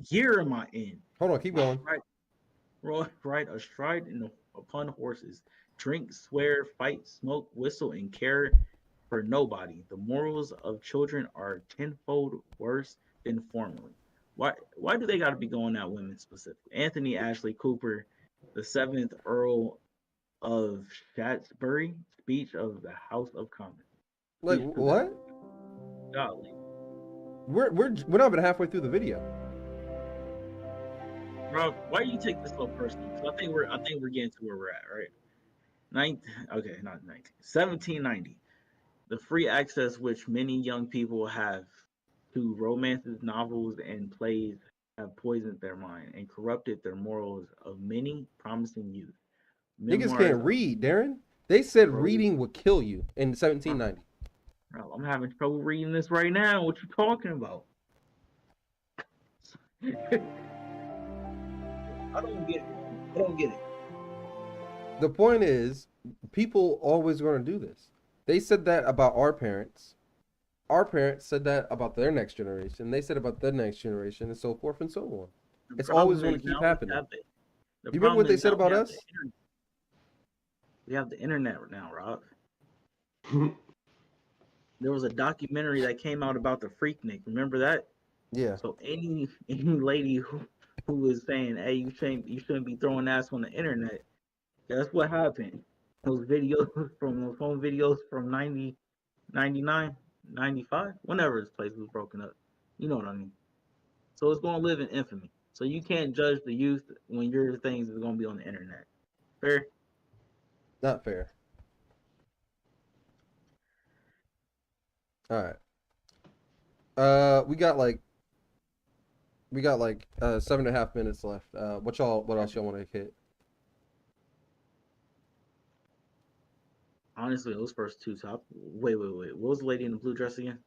year am I in? Hold on, keep going. Ride astride upon horses. Drink, swear, fight, smoke, whistle, and care for nobody. The morals of children are tenfold worse than formerly. Why do they got to be going at women specifically? Anthony Ashley Cooper, the 7th Earl of Shaftesbury, speech of the House of Commons. Like what? Golly. We're not even halfway through the video. Rob, why do you take this so personal? 'Cause I think we're getting to where we're at, right? 1790. The free access which many young people have to romances, novels, and plays have poisoned their mind and corrupted their morals of many promising youth. Niggas can't read, Darren. They said reading would kill you in 1790. Bro, I'm having trouble reading this right now. What you talking about? I don't get it. The point is, people always going to do this. They said that about our parents. Our parents said that about their next generation. They said about their next generation, and so forth and so on. It's always going to keep happening. You remember what they said about us? We have the internet now, Rob. There was a documentary that came out about the Freaknik. Remember that? Yeah. So any lady who was saying, "Hey, you shouldn't be throwing ass on the internet," that's what happened. Those videos from those phone videos from 90, 99, 95, whenever this place was broken up. You know what I mean? So it's going to live in infamy. So you can't judge the youth when your things is going to be on the internet. Fair? Not fair. All right. We got like 7.5 minutes left. What else y'all want to hit? Honestly, those first two top. Wait. What was the lady in the blue dress again?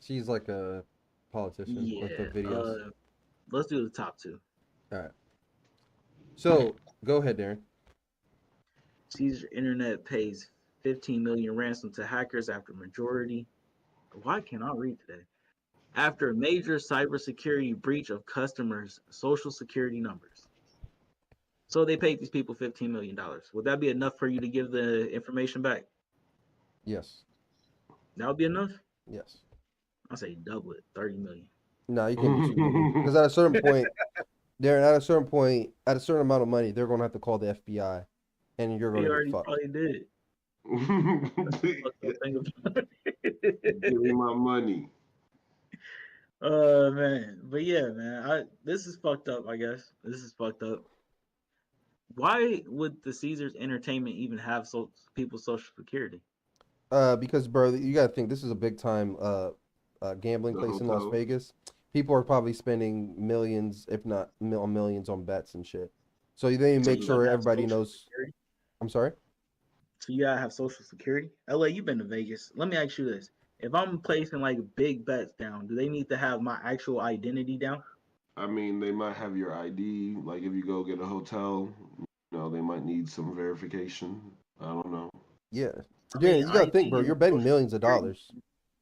She's like a politician with the videos. Let's do the top two. All right. So go ahead, Darren. Caesar Internet pays 15 million ransom to hackers after majority. Why can't I read today? After a major cybersecurity breach of customers' social security numbers. So they paid these people $15 million. Would that be enough for you to give the information back? Yes. That would be enough? Yes. I'll say double it, 30 million. No, you can't do 2 million. Because at a certain point, Darren, at a certain amount of money, they're going to have to call the FBI. And you're going to get fucked. Probably did. Give me my money. Man. But yeah, man. This is fucked up, I guess. This is fucked up. Why would the Caesars Entertainment even have people's social security? Because, bro, you got to think this is a big time gambling place in Las Vegas. People are probably spending millions, if not millions, on bets and shit. So they make sure everybody knows. Security? I'm sorry? So you gotta have social security? LA, you've been to Vegas. Let me ask you this. If I'm placing like big bets down, do they need to have my actual identity down? I mean, they might have your ID. Like if you go get a hotel, they might need some verification. I don't know. Yeah. Yeah, you got to think, bro. You're betting millions of dollars.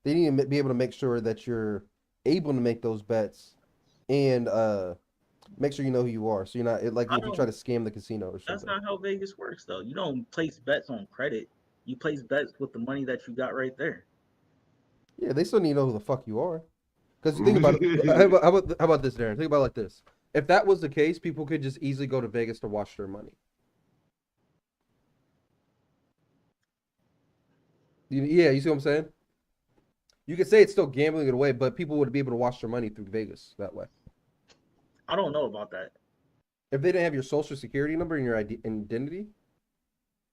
They need to be able to make sure that you're able to make those bets and make sure you know who you are. So you're not like if you try to scam the casino or something. That's not how Vegas works, though. You don't place bets on credit. You place bets with the money that you got right there. Yeah, they still need to know who the fuck you are. Because think about it. How about this, Darren? Think about it like this. If that was the case, people could just easily go to Vegas to wash their money. Yeah, you see what I'm saying? You could say it's still gambling it away, but people would be able to wash their money through Vegas that way. I don't know about that. If they didn't have your social security number and your identity?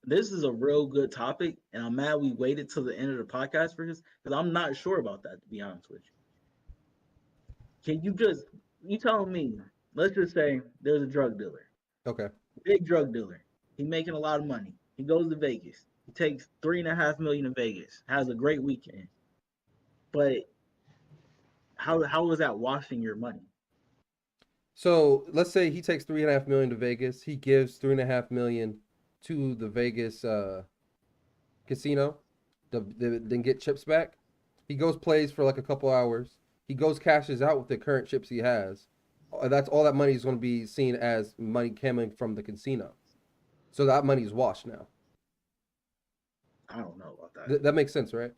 This is a real good topic, and I'm mad we waited till the end of the podcast for this because I'm not sure about that, to be honest with you. Can you tell me? Let's just say there's a drug dealer, Okay. big drug dealer. He's making a lot of money. He goes to Vegas. He takes $3.5 million in Vegas. Has a great weekend. But how is that washing your money? So let's say he takes $3.5 million to Vegas. He gives $3.5 million to the Vegas casino, then get chips back. He goes plays for like a couple hours. He goes cashes out with the current chips he has. That's all that money is going to be seen as money coming from the casino. So that money is washed now. I don't know about that. That makes sense, right?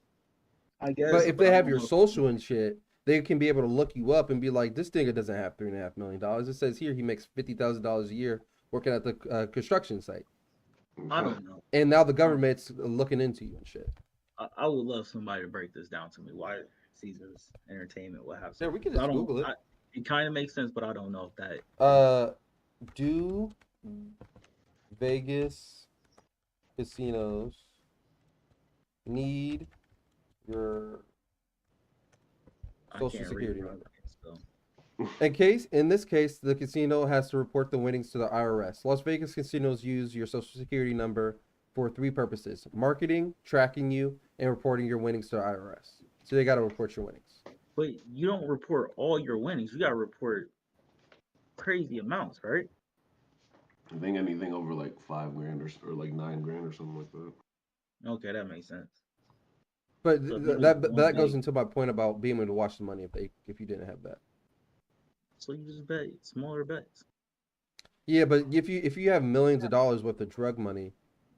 I guess. But if they I have don't your know. social and shit, they can be able to look you up and be like, this nigga doesn't have $3.5 million. It says here he makes $50,000 a year working at the construction site. I don't know. And now the government's looking into you and shit. I would love somebody to break this down to me. Why Caesars Entertainment will have? Yeah, we can I just don't- Google it. It kind of makes sense, but I don't know if that. Do Vegas casinos need your I social can't security read number? so. In this case, the casino has to report the winnings to the IRS. Las Vegas casinos use your social security number for 3 purposes: marketing, tracking you, and reporting your winnings to the IRS. So they got to report your winnings. But you don't report all your winnings. You gotta report crazy amounts, right? I think anything over like $5,000 or like $9,000 or something like that. Okay, that makes sense. But So if you that lose that one goes day- into my point about being able to watch the money if you didn't have that. So you just bet smaller bets. Yeah, but if you have millions of dollars worth of drug money,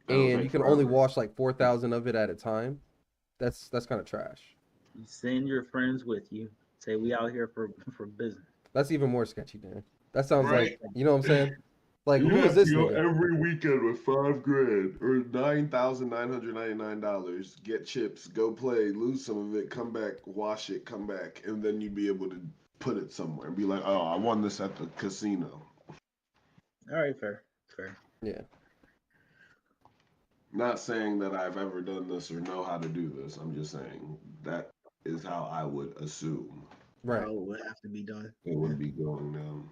That'll and take you can only forever. wash like 4,000 of it at a time, that's kind of trash. You send your friends with you. Say we out here for business. That's even more sketchy, Dan. That sounds Right. like, you know what I'm saying? Like, You who is have this to go nigga? every weekend with $5,000 or $9,999. Get chips, go play, lose some of it, come back, wash it, come back, and then you'd be able to put it somewhere and be like, "Oh, I won this at the casino." All right, fair. Yeah. Not saying that I've ever done this or know how to do this. I'm just saying that is how I would assume Right. How it would have to be done. it would be going down.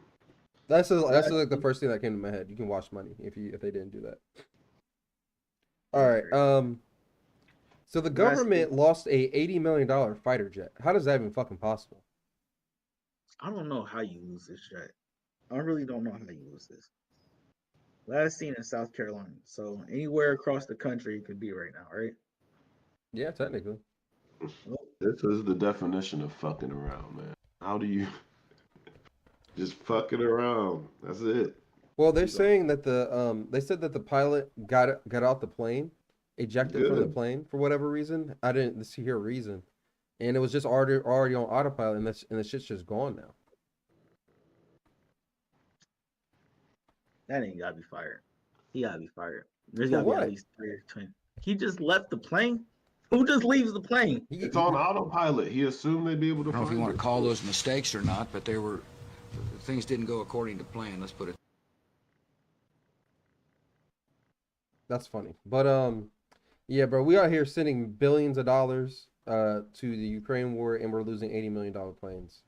That's like the first thing that came to my head. You can wash money if they didn't do that. All right. So the government lost a $80 million fighter jet. How does that even fucking possible? I don't know how you lose this jet. I really don't know how you lose this. Last seen in South Carolina. So anywhere across the country it could be right now, right? Yeah, technically. This is the definition of fucking around, man. How do you just fucking around? That's it. Well, they're saying that they said that the pilot got out the plane, ejected from the Good. plane for whatever reason. I didn't see her reason, and it was just already on autopilot, and the shit's just gone now. That ain't gotta be fired. He gotta be fired. There's For gotta be what? at least 3 or 20. He just left the plane? Who just leaves the plane? It's on autopilot. He assumed they'd be able to I don't know if find you want it. to call those mistakes or not, but things didn't go according to plan. Let's put it. That's funny, but yeah, bro, we out here sending billions of dollars to the Ukraine war, and we're losing $80 million planes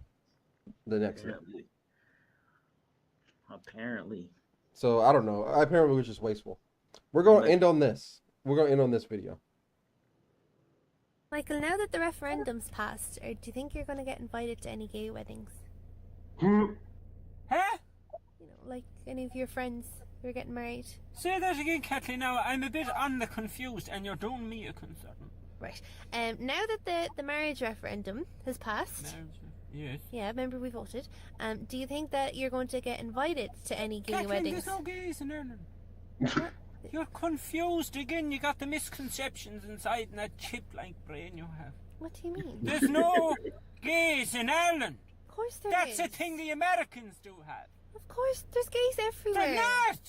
the next day. Apparently. So I don't know. Apparently, we're just wasteful. We're going to end on this. We're going to end on this video. Michael, now that the referendum's passed, do you think you're going to get invited to any gay weddings? Huh? You know, like any of your friends who are getting married? Say that again, Kathleen. Now, I'm a bit on the confused, and you're doing me a concern. Right. Now that the marriage referendum has passed, Yes. yeah, remember we voted. Do you think that you're going to get invited to any gay Kathleen, weddings? there's no gays in Ireland. You're confused again. You got the misconceptions inside in that chip-like brain you have. What do you mean? There's no gays in Ireland. Of course there That's is. a thing the Americans do have. Of course, there's gays everywhere. They're not.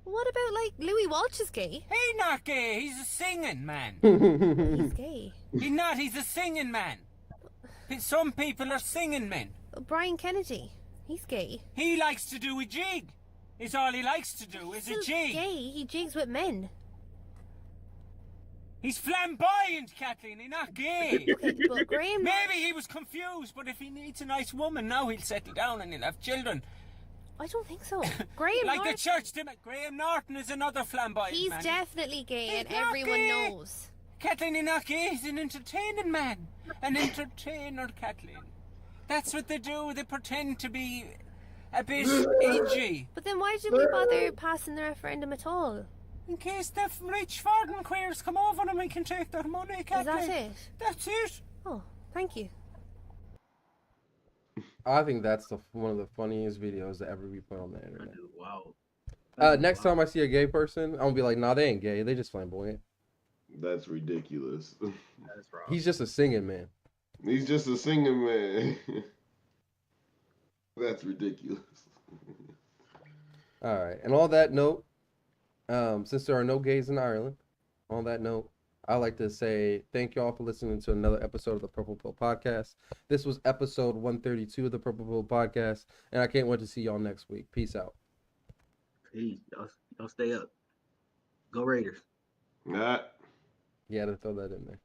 What about like Louis Walsh is gay? He's not gay. He's a singing man. He's gay. He's not. He's a singing man. Some people are singing men. Brian Kennedy, he's gay. He likes to do a jig. Is all he likes to do. Is a He's jig. gay. He jigs with men. He's flamboyant, Kathleen. He's not gay. Okay, but Graham. Maybe he was confused, but if he needs a nice woman, now he'll settle down and he'll have children. I don't think so. Graham Like Norton. the church did. Graham Norton is another flamboyant He's man. definitely gay, He's and not everyone gay. knows. Kathleen, he's not gay. He's an entertaining man. An entertainer, Kathleen. That's what they do. They pretend to be a bit edgy. But then why did we bother passing the referendum at all? In case the rich foreign queers come over and we can take their money, Kathleen. Is that it? That's it. Oh, thank you. I think that's one of the funniest videos that ever be put on the internet. Wow. Next time I see a gay person, I'm gonna be like, nah, they ain't gay. They just flamboyant. That's ridiculous. That's wrong. He's just a singing man. He's just a singing man. That's ridiculous. All right. And on that note, since there are no gays in Ireland, on that note, I'd like to say thank y'all for listening to another episode of the Purple Pill Podcast. This was episode 132 of the Purple Pill Podcast, and I can't wait to see y'all next week. Peace out. Peace. Y'all stay up. Go Raiders. Nah. Yeah, to throw that in there.